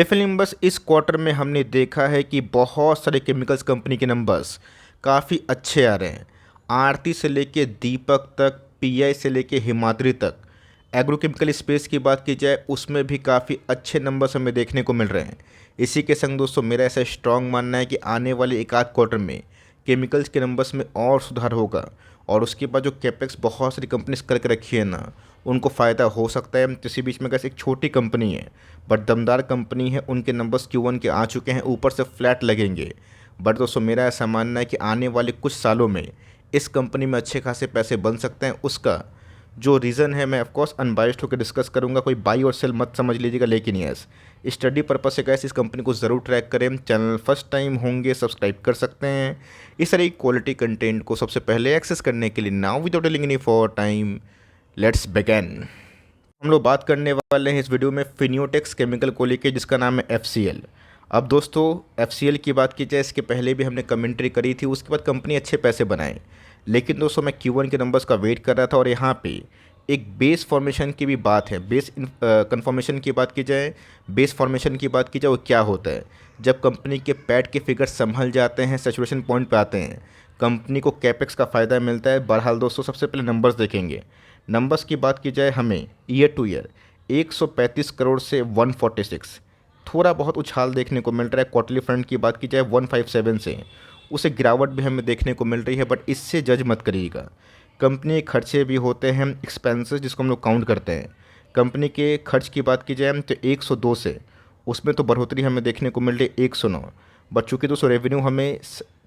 Film इस quarter में हमने देखा है कि बहुत सारे केमिकल्स कंपनी के नंबर्स काफ़ी अच्छे आ रहे हैं। आरती से लेके दीपक तक, पीआई से लेके हिमाद्री तक, एग्रोकेमिकल स्पेस की बात की जाए उसमें भी काफ़ी अच्छे नंबर्स हमें देखने को मिल रहे हैं। इसी के संग दोस्तों मेरा ऐसा स्ट्रॉन्ग मानना है कि आने वाले एक आध क्वार्टर में केमिकल्स के नंबर्स में और सुधार होगा और उसके बाद जो कैपेक्स बहुत सारी कंपनीज करके रखी है ना, उनको फ़ायदा हो सकता है। इसी बीच में कैसे एक छोटी कंपनी है बट दमदार कंपनी है, उनके नंबर्स Q1 के आ चुके हैं, ऊपर से फ्लैट लगेंगे। बट दोस्तों मेरा ऐसा मानना है कि आने वाले कुछ सालों में इस कंपनी में अच्छे खासे पैसे बन सकते हैं। उसका जो रीज़न है मैं ऑफकोर्स अनबाइस्ड होकर डिस्कस करूंगा, कोई बाई और सेल मत समझ लीजिएगा, लेकिन यस स्टडी पर्पस से गैस इस कंपनी को ज़रूर ट्रैक करें। चैनल फर्स्ट टाइम होंगे सब्सक्राइब कर सकते हैं इस तरह की क्वालिटी कंटेंट को सबसे पहले एक्सेस करने के लिए। Now without telling any for time, let's begin. हम लोग बात करने वाले हैं इस वीडियो में फिनियोटेक्स केमिकल को लेके, जिसका नाम है FCL। अब दोस्तों FCL की बात की जाए, इसके पहले भी हमने कमेंट्री करी थी, उसके बाद कंपनी अच्छे पैसे बनाए। लेकिन दोस्तों मैं Q1 के नंबर्स का वेट कर रहा था और यहाँ पे एक बेस फॉर्मेशन की भी बात है। बेस कन्फर्मेशन की बात की जाए, बेस फॉर्मेशन की बात की जाए, वो क्या होता है? जब कंपनी के पैट के फिगर संभल जाते हैं, सैचुरेशन पॉइंट पे आते हैं, कंपनी को कैपेक्स का फ़ायदा मिलता है। बहरहाल दोस्तों सबसे पहले नंबर्स देखेंगे। नंबर्स की बात की जाए हमें ईयर टू ईयर 135 करोड़ से 146, थोड़ा बहुत उछाल देखने को मिल रहा है। क्वार्टरली फ्रंट की बात की जाए 157 से उसे गिरावट भी हमें देखने को मिल रही है, बट इससे जज मत करिएगा। कंपनी के खर्चे भी होते हैं, एक्सपेंसेस जिसको हम लोग काउंट करते हैं। कंपनी के खर्च की बात की जाए तो 102 से उसमें तो बढ़ोतरी हमें देखने को मिल रही है 109। बट चूँकि दोस्तों रेवेन्यू हमें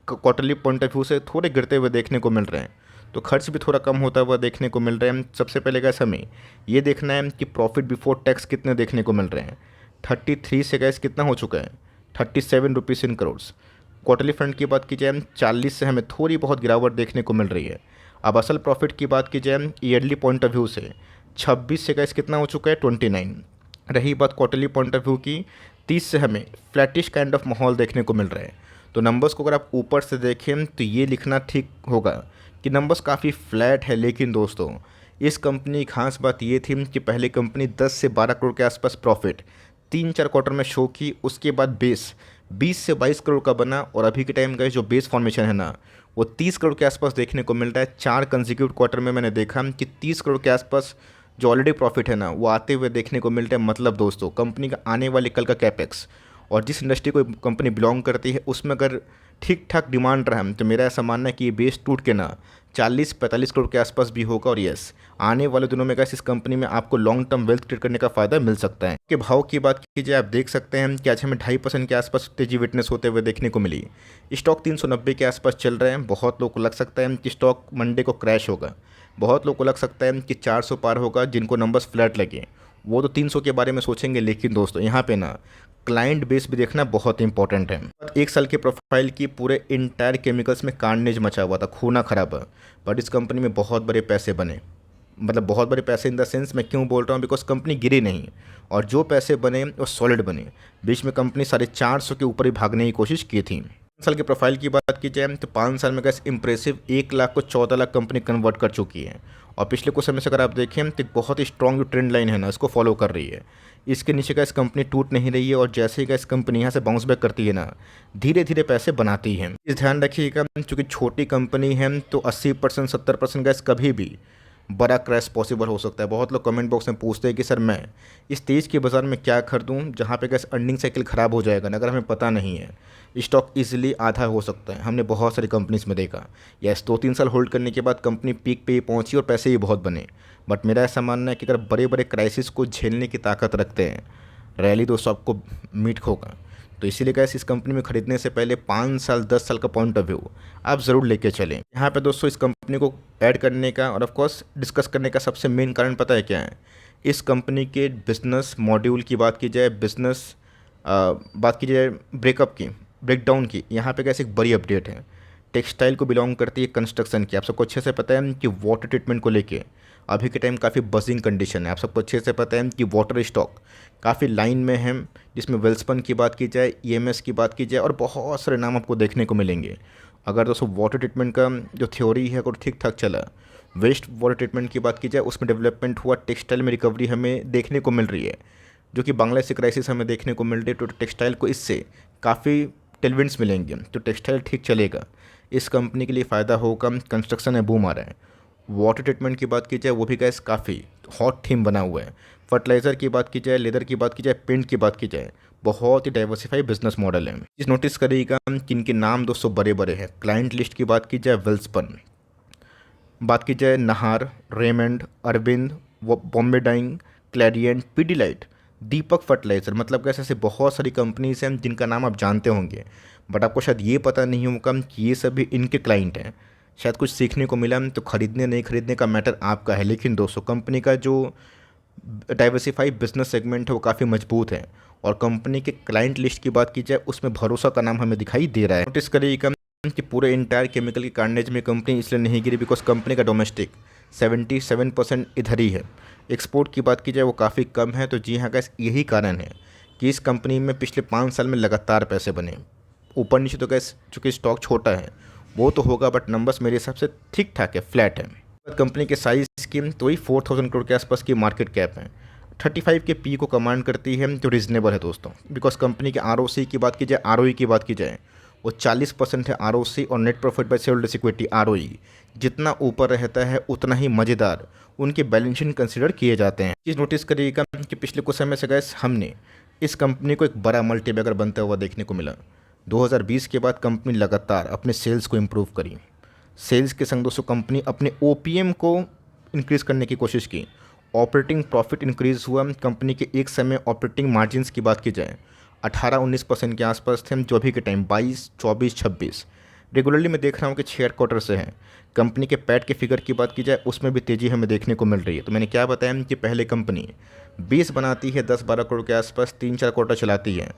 क्वार्टरली पॉइंट ऑफ व्यू से थोड़े गिरते हुए देखने को मिल रहे हैं, तो खर्च भी थोड़ा कम होता हुआ देखने को मिल रहा है। सबसे पहले गैस हमें ये देखना है कि प्रॉफिट बिफोर टैक्स कितने देखने को मिल रहे हैं। 33 से गैस कितना हो चुका है, 37 rupees in crore. Quarterly front की बात की जाए 40 से हमें थोड़ी बहुत गिरावट देखने को मिल रही है। अब असल प्रॉफिट की बात की जाए ईयरली पॉइंट ऑफ व्यू से 26 से गैस कितना हो चुका है, 29। रही बात क्वार्टरली पॉइंट ऑफ व्यू की, 30 से हमें फ्लैटिश काइंड ऑफ माहौल देखने को मिल रहा है। तो नंबर्स को अगर आप ऊपर से देखें तो ये लिखना ठीक होगा कि नंबर्स काफ़ी फ्लैट है। लेकिन दोस्तों इस कंपनी की खास बात ये थी कि पहले कंपनी 10 से 12 करोड़ के आसपास प्रॉफिट 3-4 क्वार्टर में शो की, उसके बाद बेस 20 से 22 करोड़ का बना और अभी के टाइम का जो बेस फॉर्मेशन है ना, वो 30 करोड़ के आसपास देखने को मिल रहा है। 4 कंसेक्यूटिव क्वार्टर में मैंने देखा कि 30 करोड़ के आसपास जो ऑलरेडी प्रॉफिट है ना, वो आते हुए देखने को मिल रहा है। मतलब दोस्तों कंपनी का आने वाले कल का कैपेक्स और जिस इंडस्ट्री को कंपनी बिलोंग करती है उसमें अगर ठीक ठाक डिमांड रहा है तो मेरा ऐसा मानना है कि ये बेस टूट के ना 40-45 करोड़ के आसपास भी होगा। और यस आने वाले दिनों में इस कंपनी में आपको लॉन्ग टर्म वेल्थ क्रिएट करने का फ़ायदा मिल सकता है। के भाव की बात की जाए, आप देख सकते हैं कि आज हमें 2.5% के आसपास तेजी विटनेस होते हुए देखने को मिली। स्टॉक 390 के आसपास चल रहे हैं। बहुत लोग को लग सकता है कि स्टॉक मंडे को क्रैश होगा, बहुत लोग को लग सकता है कि 400 पार होगा। जिनको नंबर्स फ्लैट लगे वो तो 300 के बारे में सोचेंगे। लेकिन दोस्तों यहाँ पे ना क्लाइंट बेस भी देखना बहुत इंपॉर्टेंट है। एक साल की प्रोफाइल की पूरे इंटायर केमिकल्स में कार्नेज मचा हुआ था, खूना खराब है। बट इस कंपनी में बहुत बड़े पैसे बने, मतलब बहुत बड़े पैसे इन द सेंस मैं क्यों बोल रहा हूँ, बिकॉज कंपनी गिरी नहीं और जो पैसे बने वो सॉलिड बने। बीच में कंपनी 450 के ऊपर ही भागने की कोशिश की थी। 5 साल की प्रोफाइल की बात की जाए तो 5 साल में गैस इंप्रेसिव 1 लाख को 14 लाख कंपनी कन्वर्ट कर चुकी है। और पिछले कुछ समय से अगर आप देखें तो एक बहुत ही स्ट्रॉन्ग जो ट्रेंड लाइन है ना, इसको फॉलो कर रही है। इसके नीचे गैस कंपनी टूट नहीं रही है और जैसे ही गैस कंपनी यहाँ से बाउंस बैक करती है ना, धीरे धीरे पैसे बनाती है। इस ध्यान रखिएगा चूँकि छोटी कंपनी है तो 80% 70% गैस कभी भी बड़ा क्रैश पॉसिबल हो सकता है। बहुत लोग कमेंट बॉक्स में पूछते हैं कि सर मैं इस तेज़ के बाज़ार में क्या खरीदूं जहां पे गैस अर्निंग साइकिल ख़राब हो जाएगा ना, अगर हमें पता नहीं है स्टॉक इजीली आधा हो सकता है। हमने बहुत सारी कंपनीज में देखा, यस 2-3 साल होल्ड करने के बाद कंपनी पीक पे ही पहुंची और पैसे ही बहुत बने। बट मेरा ऐसा मानना है कि अगर बड़े बड़े क्राइसिस को झेलने की ताकत रखते हैं, रैली दोस्तों आपको मीट होगा। तो इसीलिए गैस इस कंपनी में खरीदने से पहले 5 साल 10 साल का पॉइंट ऑफ व्यू आप ज़रूर लेके चलें। यहाँ पे दोस्तों इस कंपनी को ऐड करने का और ऑफ कोर्स डिस्कस करने का सबसे मेन कारण पता है क्या है? इस कंपनी के बिजनेस मॉड्यूल की बात की जाए, बिजनेस बात की जाए ब्रेकअप की, ब्रेकडाउन की, यहाँ पे कैसे एक बड़ी अपडेट है। टेक्सटाइल को बिलोंग करती है कंस्ट्रक्शन की। आप सबको अच्छे से पता है कि वाटर ट्रीटमेंट को लेके अभी के टाइम काफ़ी बजिंग कंडीशन है। आप सबको अच्छे से पता है कि वाटर स्टॉक काफ़ी लाइन में है, जिसमें वेल्सपन की बात की जाए, ईएमएस की बात की जाए और बहुत सारे नाम आपको देखने को मिलेंगे। अगर दोस्तों वाटर ट्रीटमेंट का जो थ्योरी है अगर ठीक ठाक चला, वेस्ट वाटर ट्रीटमेंट की बात की जाए उसमें डेवलपमेंट हुआ, टेक्सटाइल में रिकवरी हमें देखने को मिल रही है। जो कि बांग्लादेश क्राइसिस हमें देखने को मिल रही है, तो टेक्सटाइल को इससे काफ़ी टेलविंड्स मिलेंगे, तो टेक्सटाइल ठीक चलेगा, इस कंपनी के लिए फ़ायदा होगा। कंस्ट्रक्शन में बूम आ रहा है। वाटर ट्रीटमेंट की बात की जाए, वो भी गैस काफ़ी हॉट थीम बना हुआ है। फर्टिलाइज़र की बात की जाए, लेदर की बात की जाए, पेंट की बात की जाए, बहुत ही डाइवर्सिफाइड बिजनेस मॉडल है। इस नोटिस करिएगा किनके नाम दोस्तों बड़े बड़े हैं। क्लाइंट लिस्ट की बात की जाए, वेल्सपन, बात की जाए नहार, रेमंड, अरविंद, बॉम्बे डाइंग, क्लैरियंट, पीडीलाइट, दीपक फर्टिलाइज़र, मतलब कैसे ऐसे बहुत सारी कंपनीज हैं जिनका नाम आप जानते होंगे, बट आपको शायद ये पता नहीं होगा कि ये सभी इनके क्लाइंट हैं। शायद कुछ सीखने को मिला, तो खरीदने नहीं खरीदने का मैटर आपका है, लेकिन दोस्तों कंपनी का जो डाइवर्सिफाइड बिजनेस सेगमेंट है वो काफ़ी मजबूत है। और कंपनी के क्लाइंट लिस्ट की बात की जाए, उसमें भरोसा का नाम हमें दिखाई दे रहा है। नोटिस करिएगा कि पूरे इंटायर केमिकल के कार्नेज में कंपनी इसलिए नहीं गिरी बिकॉज कंपनी का डोमेस्टिक 77% इधर ही है। एक्सपोर्ट की बात की जाए वो काफ़ी कम है। तो जी हाँ गैस, यही कारण है कि इस कंपनी में पिछले 5 साल में लगातार पैसे बने। ऊपर नीचे तो गैस चूँकि स्टॉक छोटा है वो तो होगा, बट नंबर्स मेरे हिसाब से ठीक ठाक है, फ्लैट है। कंपनी के साइज की तो वही 4000 करोड़ के आसपास की मार्केट कैप है। 35 के पी को कमांड करती है, जो रीजनेबल है दोस्तों, बिकॉज कंपनी के आरओसी की बात की जाए, आरओई की बात की जाए, वो 40% है आरओसी, और net profit by shareholders equity ROE जितना ऊपर रहता है उतना ही मज़ेदार उनके बैलेंस शीट कंसिडर किए जाते हैं। चीज़ नोटिस करिएगा कि पिछले कुछ समय से गैस हमने इस कंपनी को एक बड़ा मल्टीबैगर बनता हुआ देखने को मिला। 2020 के बाद कंपनी लगातार अपने सेल्स को इम्प्रूव करी। सेल्स के संग दोस्तों कंपनी अपने ओपीएम को इंक्रीज़ करने की कोशिश की। ऑपरेटिंग प्रॉफिट इंक्रीज़ हुआ। कंपनी के एक समय ऑपरेटिंग मार्जिन्स की बात की जाए 18-19% के आसपास थे, जो अभी के टाइम 22, 24, 26 रेगुलरली मैं देख रहा हूँ कि 6 क्वार्टर से हैं। कंपनी के पैट के फिगर की बात की जाए, उसमें भी तेज़ी हमें देखने को मिल रही है। तो मैंने क्या बताया कि पहले कंपनी 20 बनाती है, 10-12 करोड़ के आसपास 3-4 क्वार्टर चलाती है,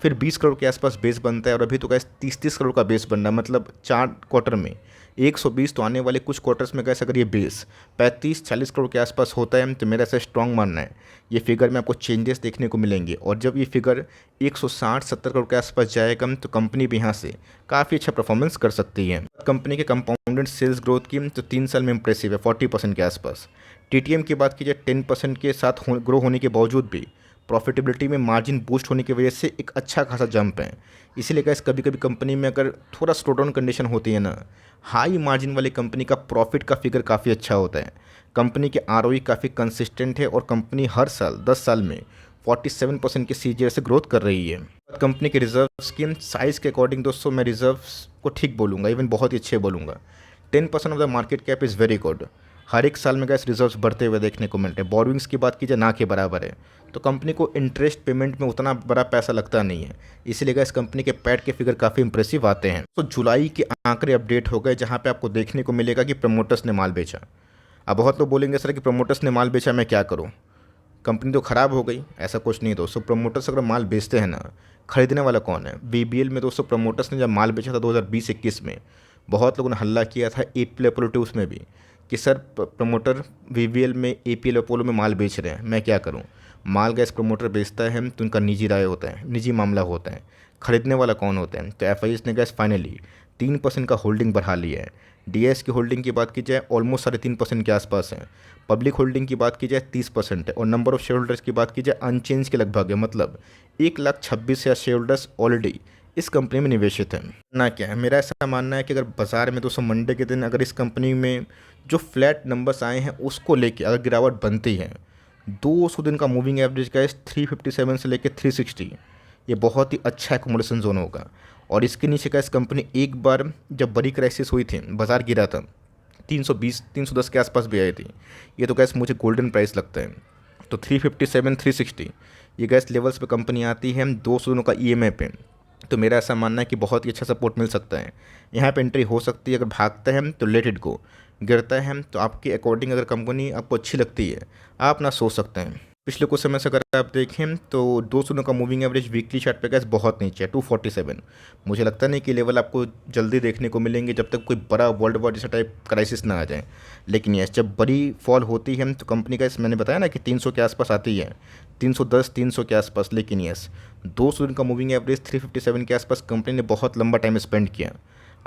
फिर 20 करोड़ के आसपास बेस बनता है, और अभी तो गैस 30-30 करोड़ का बेस बन रहा है, मतलब 4 क्वार्टर में 120। तो आने वाले कुछ क्वार्टर्स में गैस अगर ये बेस 35-40 करोड़ के आसपास होता है, तो मेरा ऐसा स्ट्रॉन्ग मानना है ये फिगर में आपको चेंजेस देखने को मिलेंगे। और जब ये फिगर 160-70 करोड़ के आसपास जाएगा, तो कंपनी भी यहाँ से काफ़ी अच्छा परफॉर्मेंस कर सकती है। कंपनी के कंपाउंडेड सेल्स ग्रोथ की तो 3 साल में इंप्रेसिव है, 40% के आसपास। टीटीएम की बात की जाए 10% के साथ ग्रो होने के बावजूद भी प्रॉफिटेबिलिटी में मार्जिन बूस्ट होने की वजह से एक अच्छा खासा जंप है। इसीलिए गैस कभी कभी कंपनी में अगर थोड़ा स्लो डाउन कंडीशन होती है ना, हाई मार्जिन वाली कंपनी का प्रॉफिट का फिगर काफ़ी अच्छा होता है। कंपनी के आरओई काफ़ी कंसिस्टेंट है, और कंपनी हर साल 10 साल में 47% के सीजीआर से ग्रोथ कर रही है। कंपनी के रिजर्व स्कीम साइज़ के अकॉर्डिंग दोस्तों मैं रिजर्व्स को ठीक बोलूँगा, इवन बहुत ही अच्छे बोलूँगा। 10% of the market cap is very good. हर एक साल में गैस रिजर्व्स बढ़ते हुए देखने को मिलते हैं। बोरोइंग्स की बात की जाए ना के बराबर है, तो कंपनी को इंटरेस्ट पेमेंट में उतना बड़ा पैसा लगता नहीं है, इसीलिए गैस कंपनी के पैट के फिगर काफ़ी इंप्रेसिव आते हैं। तो जुलाई के आंकड़े अपडेट हो गए, जहाँ पे आपको देखने को मिलेगा कि प्रमोटर्स ने माल बेचा। अब बहुत लोग बोलेंगे सर कि प्रमोटर्स ने माल बेचा, मैं क्या करूँ, कंपनी तो ख़राब हो गई। ऐसा कुछ नहीं दोस्तों, प्रमोटर्स अगर माल बेचते हैं ना, खरीदने वाला कौन है। बीबीएल में दोस्तों प्रमोटर्स ने जब माल बेचा था 2020-21 में, बहुत लोगों ने हल्ला किया था एपीएल अपोलो 2 उसमें भी कि सर प्रमोटर वीवीएल में एपीएल अपोलो में माल बेच रहे हैं, मैं क्या करूं। माल गैस प्रमोटर बेचता है तो उनका निजी राय होता है, निजी मामला होता है, खरीदने वाला कौन होता है। तो एफआईएस ने गैस फाइनली 3% का होल्डिंग बढ़ा लिया है। डीएस की होल्डिंग की बात की जाए ऑलमोस्ट 3.5% के आसपास है। पब्लिक होल्डिंग की बात की जाए 30% है, और नंबर ऑफ शेयर होल्डर्स की बात की जाए अनचेंज के लगभग है, मतलब 1,26,000 शेयर होल्डर्स ऑलरेडी इस कंपनी में निवेशित है ना। क्या है मेरा ऐसा मानना है कि अगर बाजार में दोस्तों मंडे के दिन अगर इस कंपनी में जो फ्लैट नंबर्स आए हैं उसको लेके अगर गिरावट बनती है, 200 दिन का मूविंग एवरेज का 357 से लेके 360, ये बहुत ही अच्छा एकोमोडेशन जोन होगा। और इसके नीचे का इस कंपनी एक बार जब बड़ी क्राइसिस हुई थी, बाजार गिरा था, 320-310 के आसपास भी आई थी। ये तो गैस मुझे गोल्डन प्राइस लगता है। तो 357, 360 ये गैस लेवल्स पे कंपनी आती है 200 दिनों का ईएमआई पे, तो मेरा ऐसा मानना है कि बहुत ही अच्छा सपोर्ट मिल सकता है, यहाँ पे एंट्री हो सकती है। अगर भागता है तो लेट इट गो, गिरता है तो आपके अकॉर्डिंग अगर कंपनी आपको अच्छी लगती है आप ना सोच सकते हैं। पिछले कुछ समय से अगर आप देखें तो 200 दिनों का मूविंग एवरेज वीकली चार्ट पे गैस बहुत नीचे है, 247। मुझे लगता नहीं कि लेवल आपको जल्दी देखने को मिलेंगे जब तक कोई बड़ा वर्ल्ड वॉर जैसा टाइप क्राइसिस ना आ जाए। लेकिन यस, जब बड़ी फॉल होती है तो कंपनी का मैंने बताया ना कि 300 के आसपास आती है, 310, 300 के आसपास। लेकिन यस, 200 दिन का मूविंग एवरेज 357 के आसपास कंपनी ने बहुत लंबा टाइम स्पेंड किया।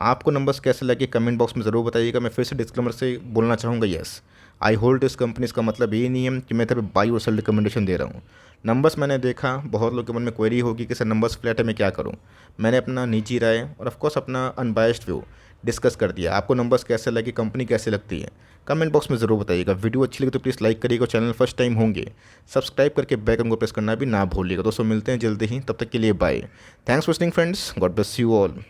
आपको नंबर्स कैसे लगे कमेंट बॉक्स में ज़रूर बताइएगा। मैं फिर से डिस्क्लेमर से बोलना चाहूँगा, yes I hold this company, इसका मतलब ये नहीं है कि मैं तेरे बाई और सेल रिकमेंडेशन दे रहा हूँ, नंबर्स मैंने देखा, बहुत लोग के मन में क्वेरी होगी कि सर नंबर्स फ्लैट है, मैं क्या करूँ। मैंने अपना निजी राय और ऑफ कोर्स अपना अनबायस्ड व्यू डिस्कस कर दिया। आपको नंबर्स कैसे लगे, कंपनी कैसे लगती है, कमेंट बॉक्स में ज़रूर बताइएगा। वीडियो अच्छी लगी तो प्लीज़ लाइक करिएगा, चैनल फर्स्ट टाइम होंगे सब्सक्राइब करके बेल आइकन को प्रेस करना भी ना भूलिएगा। दोस्तों मिलते हैं जल्दी ही, तब तक के लिए bye. Thanks for listening friends, God bless you all.